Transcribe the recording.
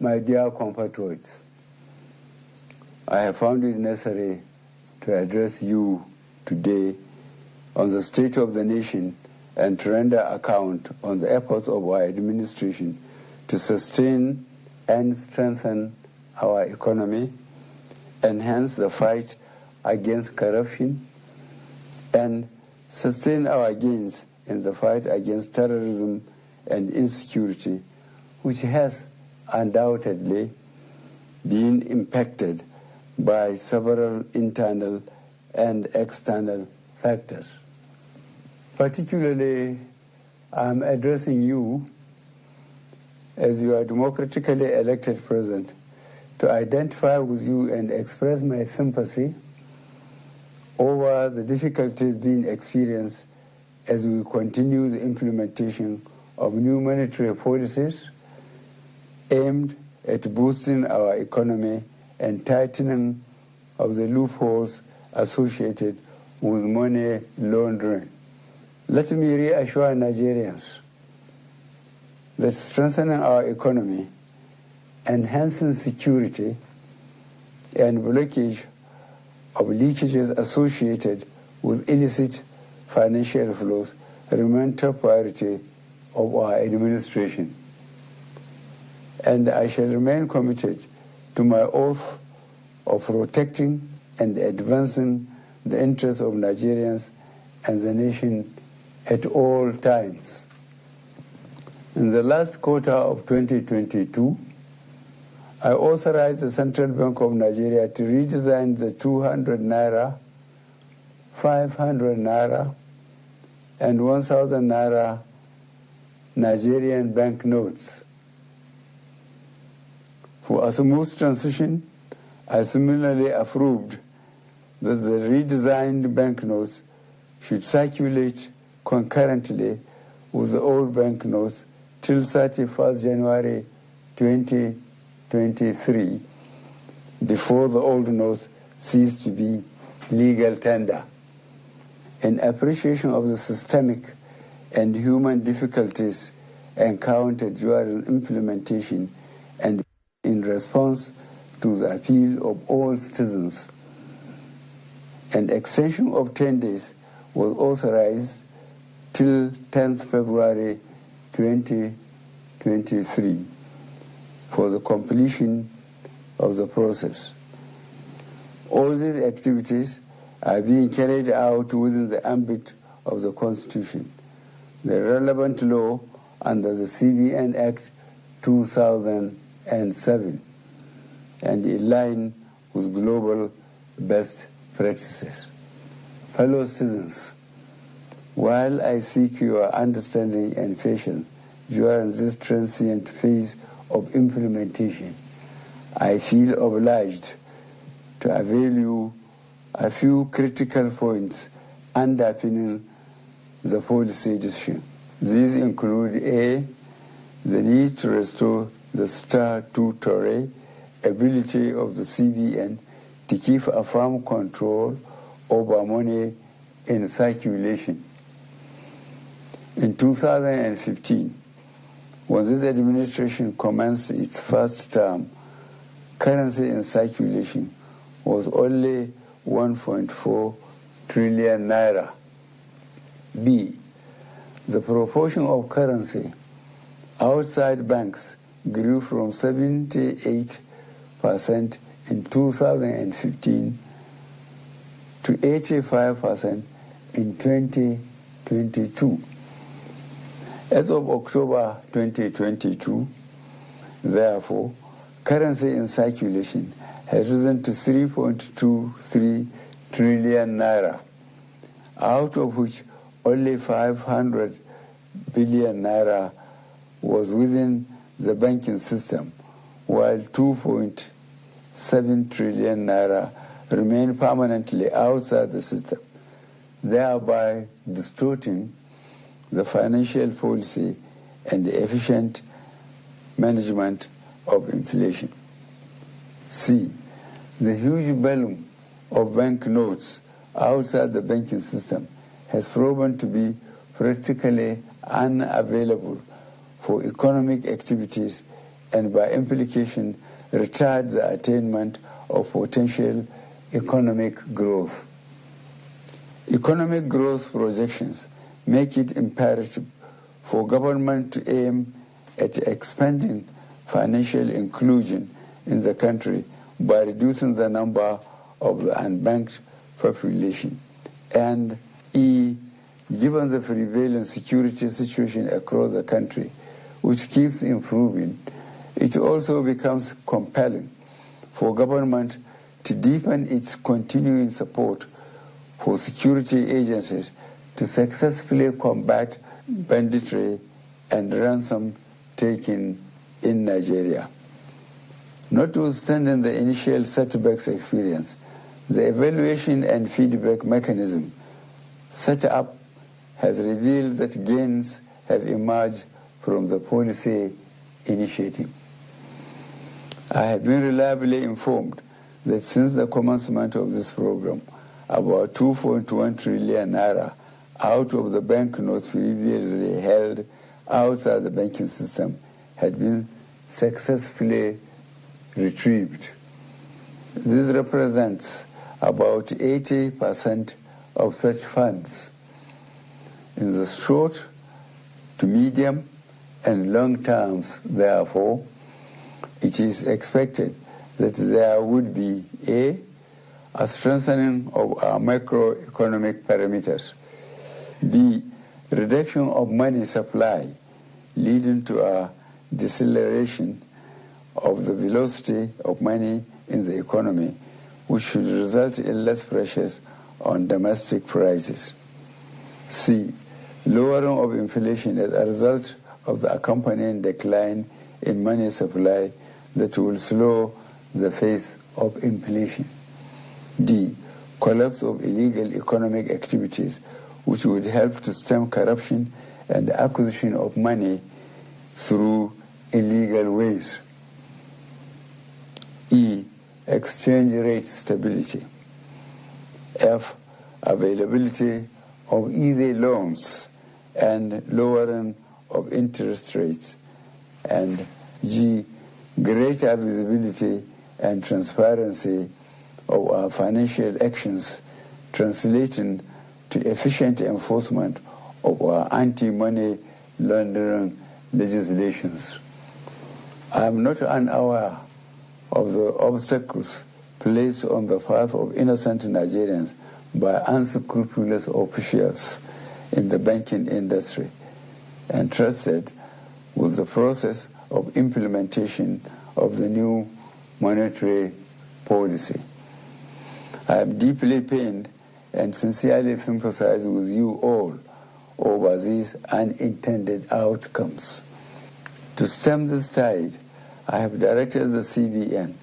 my dear compatriots, I have found it necessary to address you today on the state of the nation and to render account on the efforts of our administration to sustain and strengthen our economy, enhance the fight against corruption, and sustain our gains in the fight against terrorism and insecurity, which has undoubtedly been impacted by several internal and external factors. Particularly, I'm addressing you as your democratically elected president to identify with you and express my sympathy over the difficulties being experienced as we continue the implementation of new monetary policies aimed at boosting our economy and tightening of the loopholes associated with money laundering. Let me reassure Nigerians that strengthening our economy, enhancing security, and blockage of leakages associated with illicit financial flows remain top priority of our administration. And I shall remain committed to my oath of protecting and advancing the interests of Nigerians and the nation at all times. In the last quarter of 2022, I authorized the Central Bank of Nigeria to redesign the 200 naira, 500 naira, and 1,000 naira Nigerian banknotes. For a smooth transition, I similarly approved that the redesigned banknotes should circulate concurrently with the old banknotes till 31st January 2023, before the old notes cease to be legal tender. In appreciation of the systemic and human difficulties encountered during implementation and in response to the appeal of all citizens, an extension of 10 days was authorized till 10th February 2023 for the completion of the process. All these activities are being carried out within the ambit of the Constitution, the relevant law under the CBN Act 2007, and in line with global best practices. Fellow citizens, while I seek your understanding and patience during this transient phase of implementation, I feel obliged to avail you a few critical points underpinning the policy decision. These include A, the need to restore the statutory ability of the CBN to keep a firm control over money in circulation. In 2015, when this administration commenced its first term, currency in circulation was only 1.4 trillion naira. B, the proportion of currency outside banks grew from 78% in 2015 to 85% in 2022. As of October 2022, therefore, currency in circulation has risen to 3.23 trillion naira, out of which only 500 billion naira was within the banking system, while 2.7 trillion naira remain permanently outside the system, thereby distorting the financial policy and the efficient management of inflation. C, the huge volume of bank notes outside the banking system has proven to be practically unavailable for economic activities and by implication retard the attainment of potential economic growth. Economic growth projections make it imperative for government to aim at expanding financial inclusion in the country by reducing the number of the unbanked population. And E, given the prevailing security situation across the country, which keeps improving, it also becomes compelling for government to deepen its continuing support for security agencies to successfully combat banditry and ransom taking in Nigeria. Notwithstanding the initial setbacks experience, the evaluation and feedback mechanism set up has revealed that gains have emerged from the policy initiative. I have been reliably informed that since the commencement of this program, about 2.1 trillion naira out of the banknotes previously held outside the banking system had been successfully retrieved. This represents about 80% of such funds. In the short to medium and long terms, therefore, it is expected that there would be a strengthening of our macroeconomic parameters, B, reduction of money supply leading to a deceleration of the velocity of money in the economy, which should result in less pressures on domestic prices. C, lowering of inflation as a result of the accompanying decline in money supply that will slow the pace of inflation. D, collapse of illegal economic activities, which would help to stem corruption and the acquisition of money through illegal ways. E, exchange rate stability. F, availability of easy loans and lowering of interest rates. And G, greater visibility and transparency of our financial actions, translating to efficient enforcement of our anti-money laundering legislations. I am not unaware of the obstacles placed on the path of innocent Nigerians by unscrupulous officials in the banking industry, entrusted with the process of implementation of the new monetary policy. I am deeply pained and sincerely sympathize with you all over these unintended outcomes. To stem this tide, I have directed the CBN